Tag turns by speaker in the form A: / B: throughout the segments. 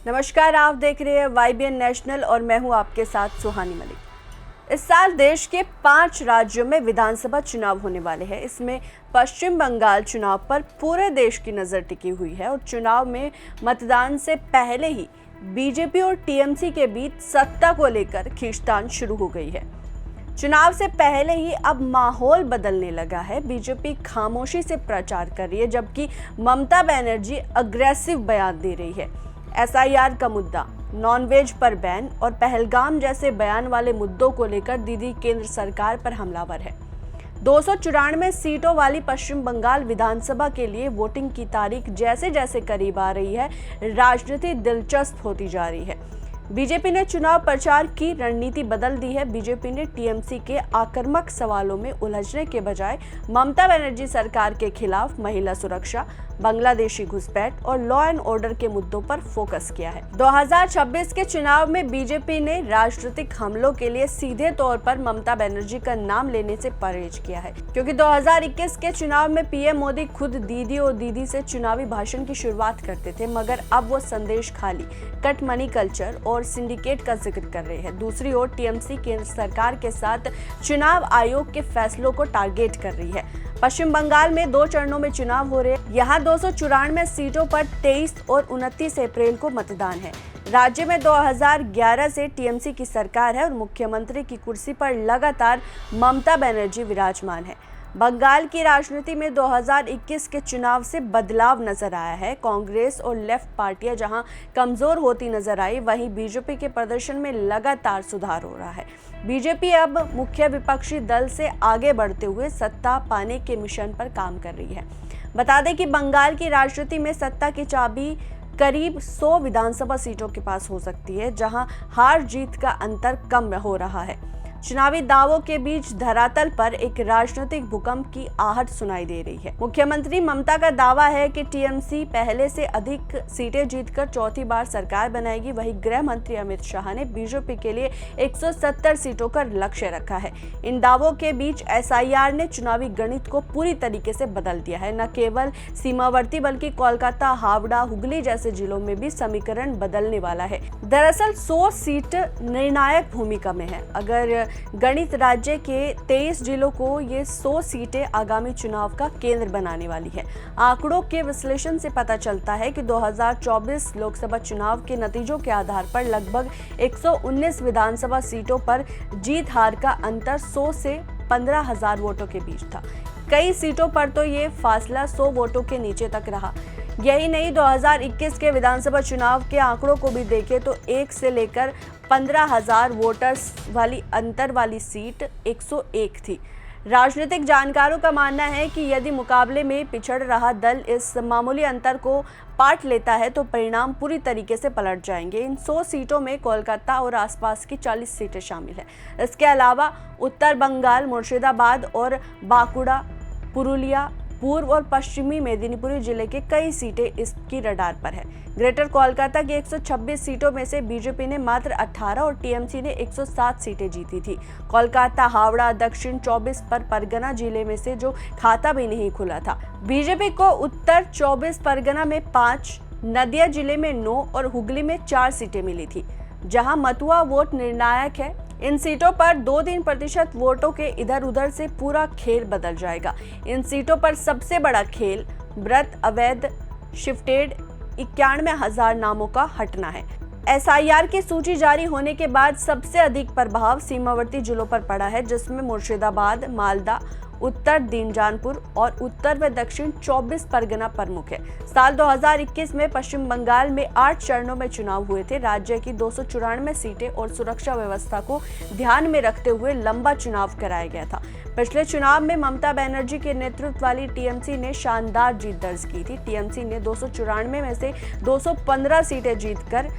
A: नमस्कार, आप देख रहे हैं YBN नेशनल और मैं हूं आपके साथ सुहानी मलिक। इस साल देश के 5 राज्यों में विधानसभा चुनाव होने वाले हैं। इसमें पश्चिम बंगाल चुनाव पर पूरे देश की नज़र टिकी हुई है और चुनाव में मतदान से पहले ही बीजेपी और टीएमसी के बीच सत्ता को लेकर खींचतान शुरू हो गई है। चुनाव से पहले ही अब माहौल बदलने लगा है। बीजेपी खामोशी से प्रचार कर रही है, जबकि ममता बनर्जी अग्रेसिव बयान ददे रही है। SIR का मुद्दा, नॉनवेज पर बैन और पहलगाम जैसे बयान वाले मुद्दों को लेकर दीदी केंद्र सरकार पर हमलावर है। 294 सीटों वाली पश्चिम बंगाल विधानसभा के लिए वोटिंग की तारीख जैसे जैसे करीब आ रही है, राजनीति दिलचस्प होती जा रही है। बीजेपी ने चुनाव प्रचार की रणनीति बदल दी है। बीजेपी ने टीएमसी के आक्रामक सवालों में उलझने के बजाय ममता बनर्जी सरकार के खिलाफ महिला सुरक्षा, बांग्लादेशी घुसपैठ और लॉ एंड ऑर्डर के मुद्दों पर फोकस किया है। 2026 के चुनाव में बीजेपी ने राजनीतिक हमलों के लिए सीधे तौर पर ममता बनर्जी का नाम लेने से परहेज किया है, क्योंकि 2021 के चुनाव में पीएम मोदी खुद दीदी और दीदी से चुनावी भाषण की शुरुआत करते थे, मगर अब वो संदेश खाली कट मनी कल्चर और सिंडिकेट का जिक्र कर रहे हैं। दूसरी ओर टीएमसी केंद्र सरकार के साथ चुनाव आयोग के फैसलों को टारगेट कर रही है। पश्चिम बंगाल में 2 चरणों में चुनाव हो रहे हैं। यहाँ 294 सीटों पर 23 और 29 अप्रैल को मतदान है। राज्य में 2011 से टीएमसी की सरकार है और मुख्यमंत्री की कुर्सी पर लगातार ममता बनर्जी विराजमान है। बंगाल की राजनीति में 2021 के चुनाव से बदलाव नजर आया है। कांग्रेस और लेफ्ट पार्टियां जहां कमजोर होती नजर आई, वहीं बीजेपी के प्रदर्शन में लगातार सुधार हो रहा है। बीजेपी अब मुख्य विपक्षी दल से आगे बढ़ते हुए सत्ता पाने के मिशन पर काम कर रही है। बता दें कि बंगाल की राजनीति में सत्ता की चाबी करीब 100 विधानसभा सीटों के पास हो सकती है, जहां हार जीत का अंतर कम हो रहा है। चुनावी दावों के बीच धरातल पर एक राजनीतिक भूकंप की आहट सुनाई दे रही है। मुख्यमंत्री ममता का दावा है कि टीएमसी पहले से अधिक सीटें जीतकर चौथी बार सरकार बनाएगी। वहीं गृह मंत्री अमित शाह ने बीजेपी के लिए 170 सीटों का लक्ष्य रखा है। इन दावों के बीच SIR ने चुनावी गणित को पूरी तरीके से बदल दिया है। न केवल सीमावर्ती बल्कि कोलकाता, हावड़ा, हुगली जैसे जिलों में भी समीकरण बदलने वाला है। दरअसल 100 सीट निर्णायक भूमिका में है। अगर गणित राज्य के 23 जिलों को ये 100 सीटें आगामी चुनाव का केंद्र बनाने वाली है। आंकड़ों के विश्लेषण से पता चलता है कि 2024 लोकसभा चुनाव के नतीजों के आधार पर लगभग 119 विधानसभा सीटों पर जीत हार का अंतर 100 से 15,000 वोटों के बीच था। कई सीटों पर तो ये फासला 100 वोटों के नीचे तक रहा। यही नहीं, 2021 के विधानसभा चुनाव के आंकड़ों को भी देखें तो 1 से लेकर 15,000 वोटर्स वाली अंतर वाली सीट 101 थी। राजनीतिक जानकारों का मानना है कि यदि मुकाबले में पिछड़ रहा दल इस मामूली अंतर को पाट लेता है तो परिणाम पूरी तरीके से पलट जाएंगे। इन 100 सीटों में कोलकाता और आसपास की 40 सीटें शामिल हैं। इसके अलावा उत्तर बंगाल, मुर्शिदाबाद और बांकुड़ा, पुरुलिया, पूर्व और पश्चिमी मेदिनीपुर जिले के कई सीटें इसकी रडार पर है। ग्रेटर कोलकाता की 126 सीटों में से बीजेपी ने मात्र 18 और टीएमसी ने 107 सीटें जीती थी। कोलकाता, हावड़ा, दक्षिण 24 पर परगना जिले में से जो खाता भी नहीं खुला था। बीजेपी को उत्तर 24 परगना में 5, नदिया जिले में 9 और हुगली में 4 सीटें मिली थी, जहां मथुआ वोट निर्णायक है। इन सीटों पर 2-3% वोटों के इधर उधर से पूरा खेल बदल जाएगा। इन सीटों पर सबसे बड़ा खेल व्रत, अवैध, शिफ्टेड 91,000 नामों का हटना है। SIR की सूची जारी होने के बाद सबसे अधिक प्रभाव सीमावर्ती जिलों पर पड़ा है, जिसमें मुर्शिदाबाद, मालदा, उत्तर दीनजानपुर और उत्तर व दक्षिण 24 परगना प्रमुख है। साल 2021 में पश्चिम बंगाल में 8 चरणों में चुनाव हुए थे। राज्य की 294 सीटें और सुरक्षा व्यवस्था को ध्यान में रखते हुए लंबा चुनाव कराया गया था। पिछले चुनाव में ममता बनर्जी के नेतृत्व वाली टीएमसी ने शानदार जीत दर्ज की थी। टीएमसी ने 294 में से 215 सीटें जीतकर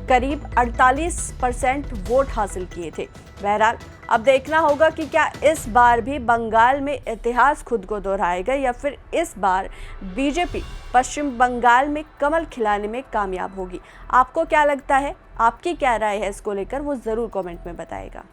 A: करीब 48% वोट हासिल किए थे। बहरहाल अब देखना होगा कि क्या इस बार भी बंगाल में इतिहास खुद को दोहराएगा या फिर इस बार बीजेपी पश्चिम बंगाल में कमल खिलाने में कामयाब होगी। आपको क्या लगता है? आपकी क्या राय है इसको लेकर? वो ज़रूर कमेंट में बताएगा।